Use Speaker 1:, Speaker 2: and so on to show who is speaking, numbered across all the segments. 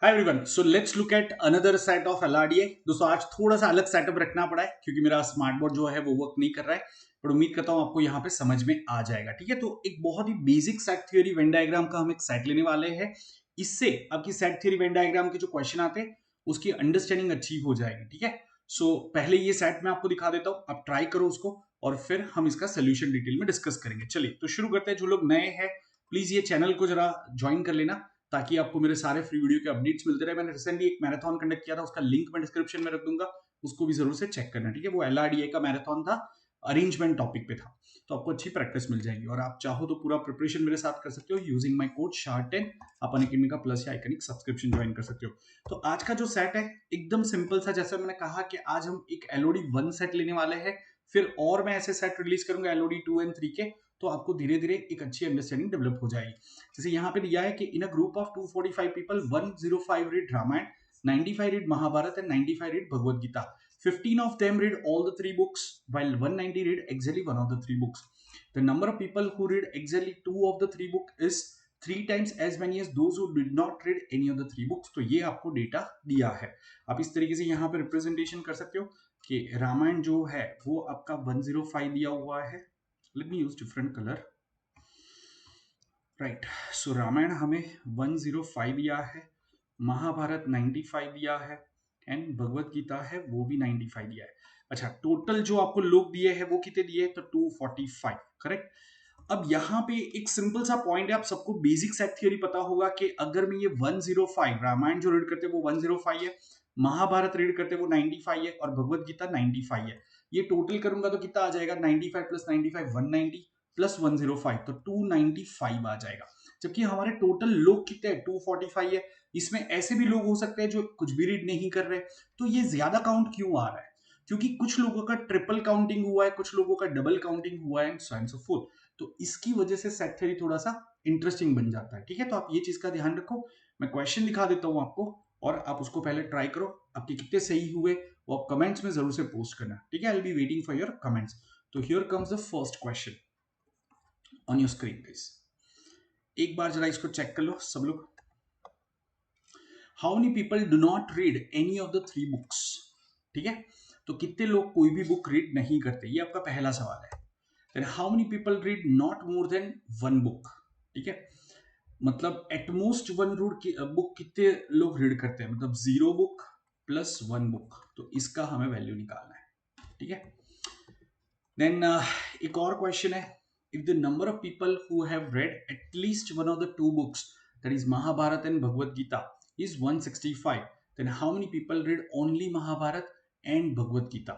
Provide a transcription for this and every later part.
Speaker 1: Hi everyone, so let's look at another set of LRDA. दोस्तों आज थोड़ा सा अलग सेटअप रखना पड़ा है क्योंकि मेरा स्मार्ट बोर्ड जो है वो वर्क नहीं कर रहा है, पर उम्मीद करता हूं आपको यहाँ पे समझ में आ जाएगा। ठीक है, तो एक बहुत ही basic set theory Venn diagram का हम एक सेट लेने वाले हैं। इससे आपकी सेट थ्योरी वेन डायग्राम के जो क्वेश्चन आते हैं उसकी अंडरस्टैंडिंग अच्छी हो जाएगी। ठीक है, सो पहले ये सेट मैं आपको दिखा देता हूँ, आप ट्राई करो उसको और फिर हम इसका सोल्यूशन डिटेल में डिस्कस करेंगे। चलिए तो शुरू करते हैं। जो लोग नए हैं प्लीज ये चैनल को जरा ज्वाइन कर लेना ताकि आपको मेरे सारे फ्री वीडियो के अपडेट्स मिलते रहे। मैंने रिसेंटली एक मैराथन कंडक्ट किया था, उसका लिंक मैं डिस्क्रिप्शन में रख दूंगा, उसको भी जरूर से चेक करना। ठीक है, वो एलआरडीए का मैराथन था, अरेंजमेंट टॉपिक पे था, तो आपको अच्छी प्रैक्टिस मिल जाएगी। और आप चाहो तो पूरा प्रिपरेशन मेरे साथ कर सकते हो यूजिंग माय कोड SHART10। आप अनअकैडमी का प्लस या आइकनिक सब्सक्रिप्शन ज्वाइन कर सकते हो। तो आज का जो सेट है एकदम सिंपल सा, जैसे मैंने कहा कि आज हम एक एलओडी 1 सेट लेने वाले हैं, फिर और मैं ऐसे सेट रिलीज करूंगा एलओडी 2 एंड 3 के, तो आपको धीरे धीरे एक अच्छी अंडरस्टैंडिंग डेवलप हो जाएगी। जैसे यहाँ पे दिया है कि in a group of 245 people 105 read Ramayana, 95 read Mahabharata and 95 read Bhagavad Gita. 15 of them read all the three books, while 190 read exactly one of the three books. The number of people who read exactly two of the three books is 3 times as many as those who did not read any of the three books. तो ये आपको data दिया है। आप इस तरीके से यहाँ पे रिप्रेजेंटेशन कर सकते हो कि रामायण जो है वो आपका 105 दिया हुआ है। Let me use different colour. Right, so Ramayana हमें 105 दिया है, महाभारत 95 दिया है एंड भगवत गीता है वो भी 95 दिया है। अच्छा, टोटल जो आपको लोग दिए हैं वो कितने दिए, तो 245। करेक्ट। अब यहाँ पे एक सिंपल सा पॉइंट है, आप सबको बेसिक सेट थियरी पता होगा कि अगर मैं ये 105 रामायण जो रीड करते हैं वो 105 है, महाभारत रीड करते हैं वो 95 है और भगवत गीता 95 है। ये टोटल करूंगा तो कितना आ जाएगा, 95 प्लस 95 190 प्लस 105, तो 295 आ जाएगा। जबकि हमारे टोटल लोग कितने हैं, 245 है। इसमें ऐसे भी लोग हो सकते हैं जो कुछ भी रीड नहीं कर रहे, तो ये ज्यादा काउंट क्यों आ रहा है, क्योंकि कुछ लोगों का ट्रिपल काउंटिंग हुआ है, कुछ लोगों का डबल काउंटिंग हुआ है and so and so fourth. तो इसकी वजह से सेट थ्योरी थोड़ा सा इंटरेस्टिंग बन जाता है। ठीक है, तो आप ये चीज का ध्यान रखो। मैं क्वेश्चन दिखा देता हूं आपको और आप उसको पहले ट्राई करो, आपके कितने सही हुए वो आप कमेंट्स में जरूर से पोस्ट करना। ठीक है, I will be waiting for your comments. तो here comes the first question on your screen please. एक बार जरा इसको चेक कर लो सब लोग। How many people do not read any of the three books. ठीक है, तो कितने लोग कोई भी बुक रीड नहीं करते, ये आपका पहला सवाल है। Then how many people read not more than one book. ठीक है, मतलब एटमोस्ट वन बुक कितने लोग रीड करते हैं, मतलब 0 बुक प्लस 1 बुक, तो इसका हमें वैल्यू निकालना है। ठीक है, देन एक और क्वेश्चन है, if the number of people who have read at least one of the two books, that is Mahabharata and Bhagavad Gita, is 165, then how many people read only Mahabharata and Bhagavad Gita.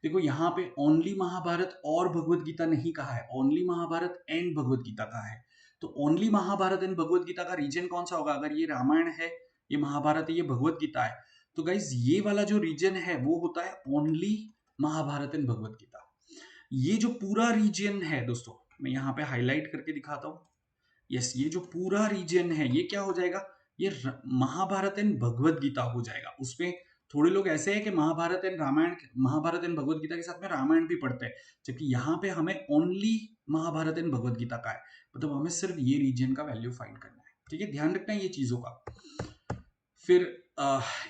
Speaker 1: देखो यहाँ पे ओनली महाभारत और भगवत गीता नहीं कहा है, ओनली महाभारत एंड भगवत गीता कहा है। तो ओनली महाभारत एंड भगवत गीता का रीजन कौन सा होगा, अगर ये रामायण है, ये महाभारत है, ये भगवत गीता है, तो गाइज ये वाला जो रीजन है वो होता है ओनली महाभारत एंड भगवत गीता। ये जो पूरा रीजन है दोस्तों, मैं यहाँ पे हाईलाइट करके दिखाता हूँ। यस, ये जो पूरा रीजन है ये क्या हो जाएगा, ये महाभारत एंड भगवत गीता हो जाएगा। उसमें थोड़े लोग ऐसे हैं कि महाभारत एंड रामायण, महाभारत एंड भगवत गीता के साथ में रामायण भी पढ़ते हैं, जबकि यहाँ पे हमें ओनली महाभारत एंड भगवत गीता का है, मतलब हमें सिर्फ ये रीजन का वैल्यू फाइंड करना है। ठीक है, ध्यान रखना है ये चीजों का। फिर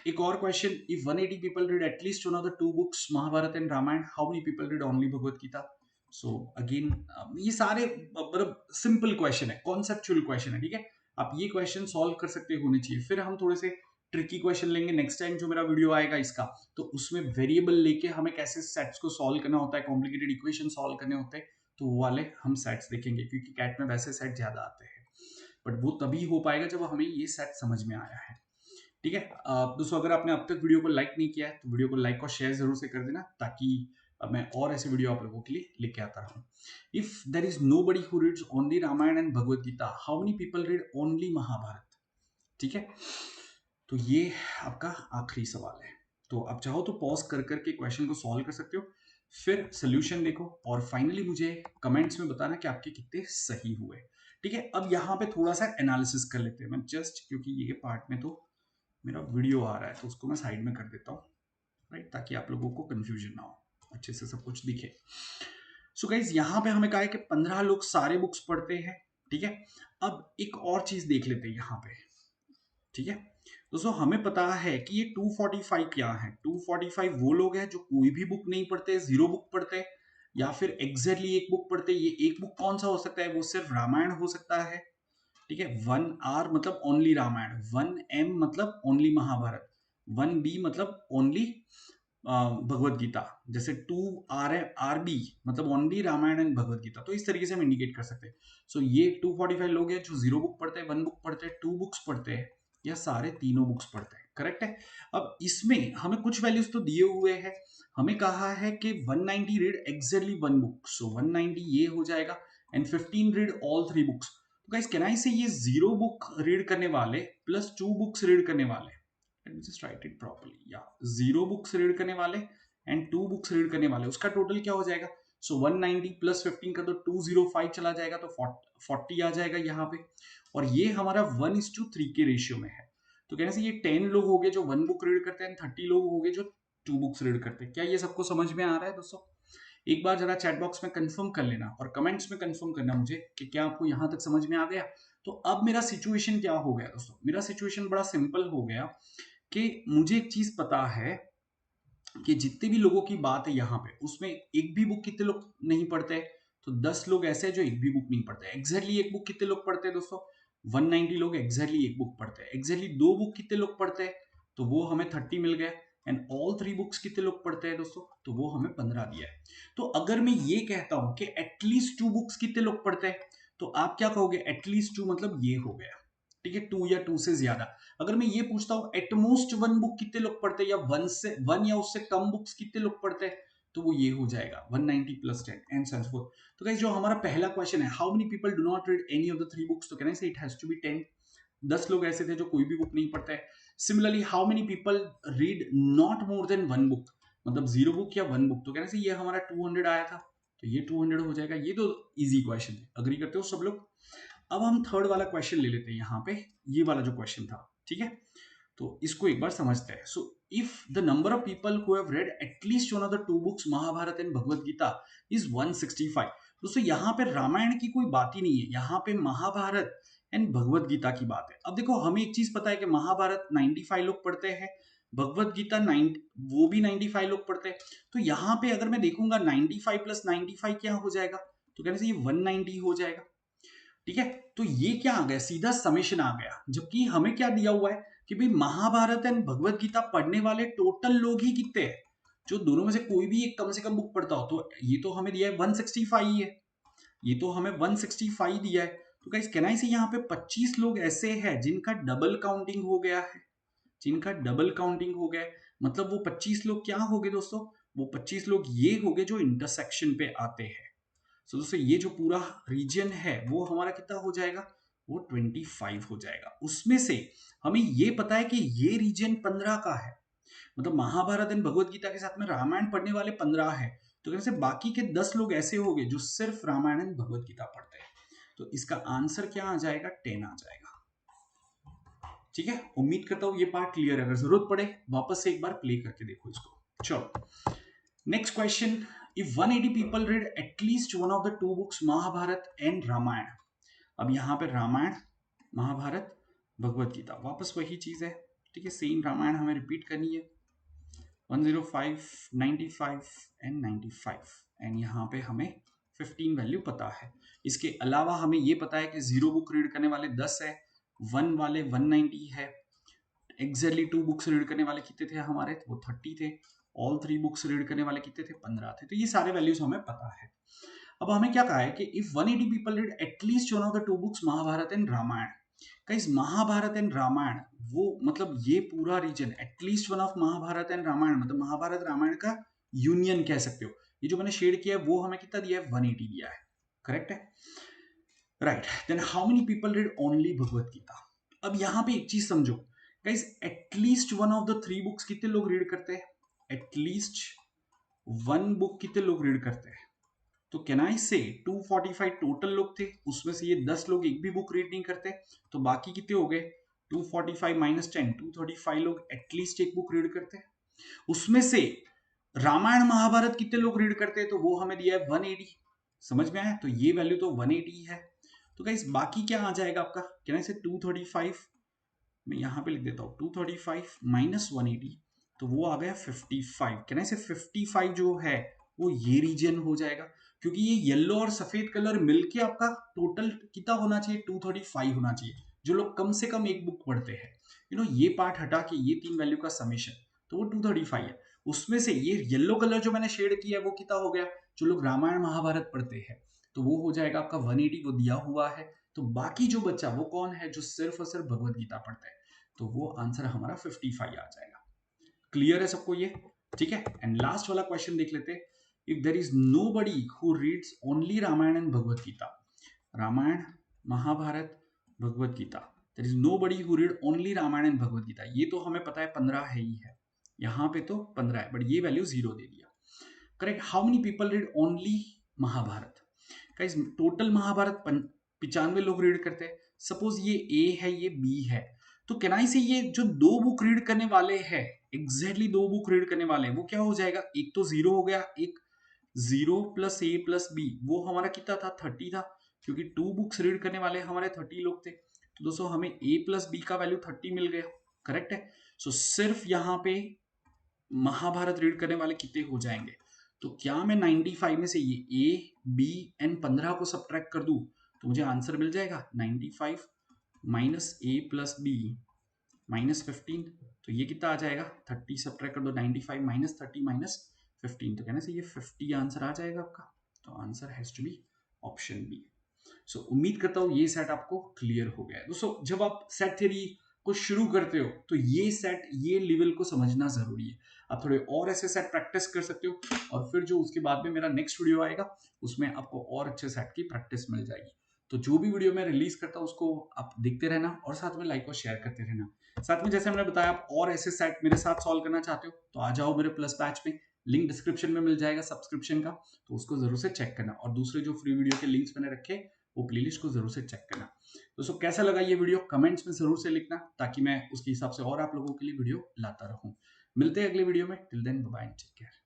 Speaker 1: एक और question, if 180 people read at least one of the two books Mahabharata and Ramayana, how many people read only Bhagavad Gita. So again ये सारे मतलब सिंपल क्वेश्चन है, कॉन्सेप्चुअल क्वेश्चन है। ठीक है, आप ये क्वेश्चन सॉल्व कर सकते होने चाहिए। फिर हम थोड़े से ट्रिकी क्वेश्चन लेंगे नेक्स्ट टाइम जो मेरा वीडियो आएगा इसका, तो उसमें वेरिएबल लेके हमें कैसे सेट्स को सॉल्व करना होता है, कॉम्प्लिकेटेड इक्वेशन सॉल्व करने होते हैं, तो वो वाले हम सेट्स देखेंगे, क्योंकि कैट में वैसे सेट ज्यादा आते हैं, बट वो तभी हो पाएगा जब हमें ये सेट समझ में आया है। ठीक है, दोस्तों अगर आपने अब तक वीडियो को लाइक नहीं किया है तो वीडियो को लाइक और शेयर जरूर से कर देना, ताकि मैं और ऐसे वीडियो आप लोगों के लिए लेके आता रहूं। If there is nobody who reads only Ramayana and Bhagavad Gita, how many people read only Mahabharata. ठीक है, तो ये आपका आखिरी सवाल है। तो आप चाहो तो पॉज कर करके क्वेश्चन को सॉल्व कर सकते हो, फिर सोल्यूशन देखो और फाइनली मुझे कमेंट्स में बताना कि आपके कितने सही हुए। ठीक है, अब यहाँ पे थोड़ा सा एनालिसिस कर लेते हैं। मैं जस्ट, क्योंकि ये पार्ट में तो मेरा वीडियो आ रहा है तो उसको मैं साइड में कर देता हूँ, राइट, ताकि आप लोगों को कंफ्यूजन ना हो, अच्छे से सब कुछ दिखे। सो गाइज यहाँ पे हमें कहा है कि 15 लोग सारे बुक्स पढ़ते हैं। ठीक है, अब एक और चीज देख लेते हैं यहाँ पे। ठीक है, दोस्तों हमें पता है कि ये 245 क्या है। 245 वो लोग हैं जो कोई भी बुक नहीं पढ़ते, 0 बुक पढ़ते, या फिर एग्जैक्टली एक बुक पढ़ते। ये एक बुक कौन सा हो सकता है? वो सिर्फ रामायण हो सकता है, ठीक है। 1R मतलब ओनली रामायण, 1M मतलब ओनली महाभारत, 1B मतलब ओनली भगवत गीता। जैसे 2RB मतलब ओनली रामायण एंड भगवत गीता। तो इस तरीके से हम इंडिकेट कर सकते हैं। सो ये 245 लोग हैं जो 0 बुक पढ़ते हैं, 1 बुक पढ़ते हैं, 2 बुक्स पढ़ते हैं, या सारे तीनों बुक्स पढ़ते हैं। करेक्ट है। अब इसमें हमें कुछ वैल्यूज तो दिए हुए हैं। हमें कहा है कि 190 रीड एग्जैक्टली 1 बुक, सो 190 ये हो जाएगा, एंड 15 रीड ऑल 3 बुक्स। तो गाइस कैन आई से ये 0 बुक रीड करने वाले प्लस 2 बुक्स रीड करने वाले, let me just write it properly, yeah, 0 books read करने वाले एंड 2 बुक्स रीड करने वाले, उसका टोटल क्या हो जाएगा? सो 190 प्लस 15 का तो 205 चला जाएगा, तो 40 आ जाएगा यहाँ पे। और ये हमारा 1:3 के रेशियो में है। तो कहने से ये 10 लोग हो गए जो 1 बुक रीड करते हैं, 30 लोग हो गए जो 2 बुक्स रीड करते हैं। क्या ये सबको समझ में आ रहा है दोस्तों? एक बार जरा चैट बॉक्स में कंफर्म कर लेना और कमेंट्स में कंफर्म करना मुझे कि क्या आपको यहां तक समझ में आ गया। तो अब मेरा सिचुएशन क्या हो गया दोस्तों? मेरा सिचुएशन बड़ा सिंपल हो गया कि मुझे एक चीज पता है कि जितने भी लोगों की बात है यहाँ पे, उसमें एक भी बुक कितने लोग नहीं पढ़ते हैं? तो 10 लोग ऐसे हैं जो एक भी बुक नहीं पढ़ते। एग्जैक्टली एक बुक कितने लोग पढ़ते हैं दोस्तों? 190 लोग एग्जैक्टली एक बुक पढ़ते हैं। एग्जैक्टली 2 बुक कितने लोग पढ़ते हैं? तो वो हमें 30 मिल गए। एंड ऑल 3 बुक्स कितने लोग पढ़ते हैं दोस्तों? तो वो हमें 15 दिया है। तो अगर मैं ये कहता हूं कि एटलीस्ट 2 बुक्स कितने लोग पढ़ते हैं, तो आप क्या कहोगे? एटलीस्ट 2 मतलब ये हो गया, ठीक है, 2 या 2 से ज्यादा। अगर मैं ये पूछता हूँ एटमोस्ट 1 बुक कितने लोग पढ़ते हैं, या 1 या उससे कम बुक्स कितने लोग पढ़ते हैं, तो वो ये हो जाएगा 190 प्लस 10 एंड सो फोर्थ। तो गाइस जो हमारा पहला क्वेश्चन है, how many people do not read any of the 3 books, तो कहने से इट हैज टू बी 10। 10 लोग ऐसे थे जो कोई भी बुक नहीं पढ़ते हैं। Similarly how many people read not more then 1 book, मतलब 0 बुक या 1 बुक, तो कहने से ये हमारा 200 आया था, तो ये 200 हो जाएगा। ये तो इजी क्वेश्चन है, अग्री करते हो सब लोग? अब हम थर्ड वाला क्वेश्चन ले लेते हैं यहाँ पे, ये वाला जो क्वेश्चन था, ठीक है। तो इसको एक बार समझते हैं। So if the number of people who have read at least one of the 2 books Mahabharata and Bhagavad Gita is 165। दोस्तों यहाँ पे रामायण की कोई बात ही नहीं है, यहाँ पे महाभारत एंड भगवत गीता की बात है। अब देखो हमें एक चीज पता है कि महाभारत 95 लोग पढ़ते हैं, भगवत गीता 9 वो भी 95 लोग पढ़ते हैं। तो यहाँ पे अगर मैं देखूंगा 95 प्लस 95 क्या हो जाएगा, तो कहने से ये 190 हो जाएगा, ठीक है। तो ये क्या आ गया? सीधा समेशन आ गया। जबकि हमें क्या दिया हुआ है कि भाई महाभारत एंड भगवत गीता पढ़ने वाले टोटल लोग ही कितने हैं, जो दोनों में से कोई भी एक कम से कम बुक पढ़ता हो। तो ये तो हमें दिया है 165 ही है, ये तो हमें 165 दिया है। तो गाइस कैन आई से यहाँ पे 25 लोग ऐसे हैं जिनका डबल काउंटिंग हो गया है, जिनका डबल काउंटिंग हो गया है। मतलब वो 25 लोग क्या हो गए दोस्तों? वो 25 लोग ये हो गए जो इंटरसेक्शन पे आते हैं। सो दोस्तों ये जो पूरा रीजन है वो हमारा कितना हो जाएगा? वो 25 हो जाएगा। उसमें से हमें ये पता है कि ये रीजन 15 का है, मतलब महाभारत एंड भगवत गीता के साथ में रामायण पढ़ने वाले 15 है। तो कैसे बाकी के 10 लोग ऐसे हो गए जो सिर्फ रामायण एंड भगवत गीता पढ़ते हैं। तो इसका आंसर क्या आ जाएगा? 10 आ जाएगा, ठीक है। उम्मीद करता हूं ये पार्ट क्लियर है। अगर जरूरत पड़े वापस से एक बार प्ले करके देखो इसको। चलो next question, if 180 people read at least one of the 2 books Mahabharata and Ramayana. अब यहाँ पे रामायण, महाभारत, भगवत गीता, वापस वही चीज है, ठीक है। सेम रामायण हमें रिपीट करनी है, 105, 95 एंड 95, एंड यहाँ पे हमें 15 वैल्यू पता है। इसके अलावा हमें ये पता है कि 0 बुक रीड करने वाले 10 है, 1 वाले 190 है, एग्जैक्टली 2 बुक्स रीड करने वाले कितने थे हमारे? वो 30 थे। ऑल 3 बुक्स रीड करने वाले कितने थे? 15 थे। तो ये सारे वैल्यूज हमें पता है। अब हमें क्या कहा है कि if 180 people read at least one of the 2 books Mahabharata and Ramayana. Guys Mahabharata and Ramayana वो मतलब ये पूरा reason, at least one of Mahabharata and Ramayana मतलब महाभारत रामायण का यूनियन कह सकते हो। ये जो मैंने शेड किया है वो हमें कितना दिया है? 180 दिया है, करेक्ट है, right. Then how many people read only Bhagavad Gita. अब यहाँ पे एक चीज समझो guys, at least one of the 3 books कितने लोग रीड करते हैं? एटलीस्ट 1 बुक कितने लोग रीड करते हैं? तो कैन आई से 245 टोटल लोग थे, उसमें से ये 10 लोग एक भी बुक रीड नहीं करते, तो बाकी कितने हो गए? 245 माइनस 10, 235 लोग एटलीस्ट एक बुक रीड करते हैं। उसमें से रामायण महाभारत कितने लोग रीड करते हैं? तो वो हमें दिया है 180। समझ में आया? तो ये वैल्यू तो 180 है। तो गाइस बाकी क्या आ जाएगा आपका? कैन आई से 235 मैं यहाँ पे लिख देता हूँ 235 माइनस 180, तो वो आ गया 55। कहना से 55 जो है वो ये रीजन हो जाएगा, क्योंकि ये येलो और सफेद कलर मिलके आपका टोटल कितना होना चाहिए, 235 होना चाहिए। जो लोग कम से कम एक बुक पढ़ते हैं, ये पार्ट हटा के ये तीन वैल्यू का समेशन, तो वो 235 है। उसमें से ये येलो कलर जो मैंने शेड किया है वो कितना हो गया, जो लोग रामायण महाभारत पढ़ते हैं, तो वो हो जाएगा आपका 180, वो दिया हुआ है। तो बाकी जो बच्चा वो कौन है, जो सिर्फ और सिर्फ भगवत गीता पढ़ता है, तो वो आंसर हमारा 55 आ जाएगा। क्लियर है सबको ये? ठीक है। एंड लास्ट वाला क्वेश्चन देख लेते हैं। If there is nobody who reads only Ramayana and Bhagavad Gita, Ramayana Mahabharata Bhagavad Gita, there is nobody who read only Ramayana and Bhagavad Gita, ये तो हमें पता है 15 है ही है, यहाँ पे तो 15 है, बट ये वैल्यू 0 दे दिया। Correct. How many people read only Mahabharata? Guys total Mahabharata 95 लोग रीड करते हैं। सपोज ये ए है, ये बी है, तो कैन से ये जो दो बुक रीड करने वाले हैं, एग्जैक्टली दो बुक रीड करने वाले हैं, वो क्या हो जाएगा, एक तो 0 हो गया, एक 0 प्लस ए प्लस बी, वो हमारा कितना था, 30 था, क्योंकि 2 बुक्स रीड करने वाले हमारे 30 लोग थे। तो दोस्तों हमें ए प्लस बी का वैल्यू 30 मिल गया। करेक्ट है। सो सिर्फ यहाँ पे महाभारत रीड करने वाले कितने हो जाएंगे, तो क्या मैं 95 में से ये ए बी एंड 15 को सब्ट्रैक्ट कर दूं, तो मुझे आंसर मिल जाएगा 95 माइनस ए प्लस बी माइनस 15, तो ये कितना आ जाएगा, 30 सब्ट्रैक्ट कर दो, 95 माइनस 30 माइनस 15, तो कहने से ये 50 आंसर आ जाएगा आपका। तो answer has to be option B. So उम्मीद करता हूँ ये सेट आपको क्लियर हो गया है। दोस्तों जब आप सेट थ्योरी को शुरू करते हो तो ये सेट, ये लेवल को समझना जरूरी है। आप थोड़े और ऐसे सेट प्रैक्टिस कर सकते हो, और फिर जो उसके बाद में मेरा नेक्स्ट वीडियो आएगा उसमें आपको और अच्छे सेट की प्रैक्टिस मिल जाएगी। तो जो भी वीडियो मैं रिलीज करता हूँ उसको आप देखते रहना, और साथ में लाइक और शेयर करते रहना। साथ में जैसे मैंने बताया, आप और ऐसे सेट मेरे साथ सॉल्व करना चाहते हो तो आ जाओ मेरे प्लस बैच में, लिंक डिस्क्रिप्शन में मिल जाएगा सब्सक्रिप्शन का, तो उसको जरूर से चेक करना। और दूसरे जो फ्री वीडियो के लिंक्स मैंने रखे वो प्लेलिस्ट को जरूर से चेक करना। दोस्तों कैसा लगा ये वीडियो कमेंट्स में जरूर से लिखना, ताकि मैं उसके हिसाब से और आप लोगों के लिए वीडियो लाता रहूं। मिलते हैं अगले वीडियो में। Till then bye bye, take care.